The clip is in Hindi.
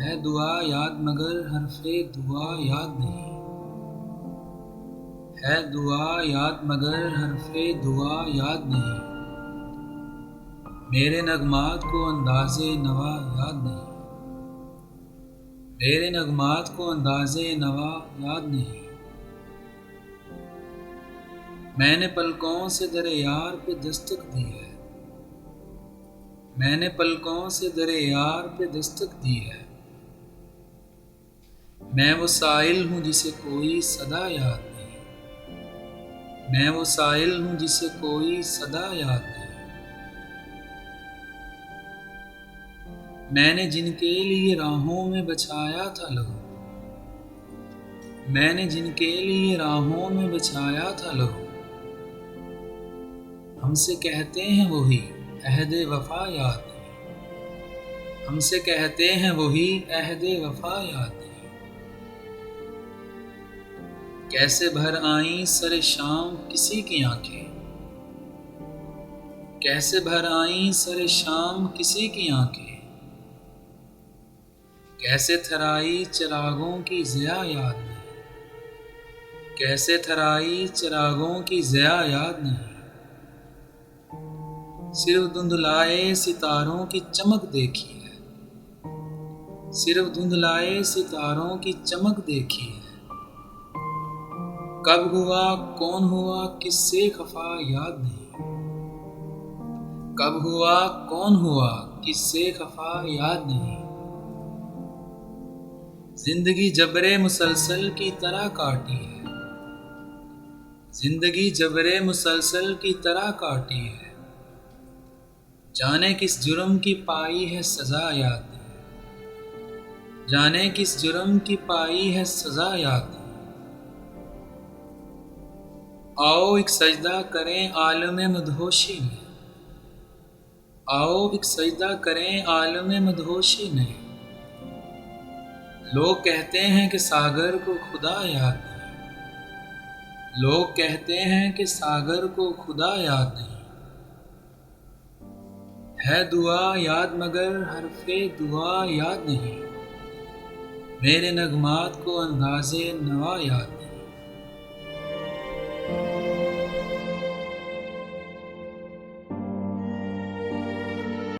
है दुआ याद मगर हरफे दुआ याद नहीं। है दुआ याद मगर हरफे दुआ याद नहीं। मेरे नगमात को अंदाज़े नवा याद नहीं। मेरे नगमात को अंदाज़े नवा याद नहीं। मैंने पलकों से दरे यार पे दस्तक दी है। मैंने पलकों से दरे यार पे दस्तक दी है। मैं वो साइल हूँ जिसे कोई सदा याद नहीं। मैं वो साइल हूँ जिसे कोई सदा याद नहीं। मैंने जिनके लिए राहों में बचाया था लहू। मैंने जिनके लिए राहों में बचाया था लहू। हमसे कहते हैं वही अहदे वफा याद नहीं। हमसे कहते हैं वही अहदे वफा याद नहीं। कैसे भर आईं सरे शाम किसी की आंखें। कैसे भर आईं सरे शाम किसी की आंखें। कैसे थराई चिरागों की ज़िया याद नहीं। कैसे थराई चिरागों की ज़िया याद नहीं। सिर्फ धुंधलाए सितारों की चमक देखी है। सिर्फ धुंधलाए सितारों की चमक देखी है। कब हुआ कौन हुआ किससे खफा याद नहीं। कब हुआ कौन हुआ किससे खफा याद नहीं। जिंदगी जबरे मुसलसल की तरह काटी है। जिंदगी जबरे मुसलसल की तरह काटी है। जाने किस जुर्म की पाई है सजा याद नहीं। जाने किस जुर्म की पाई है सजा याद नहीं। आओ एक सजदा करें आलम मदहोशी में। आओ एक सजदा करें आलम मदहोशी में। लोग कहते हैं कि सागर को खुदा याद नहीं। लोग कहते हैं कि सागर को खुदा याद नहीं। है दुआ याद मगर हरफे दुआ याद नहीं। मेरे नगमात को अंदाज़े नवा याद नहीं।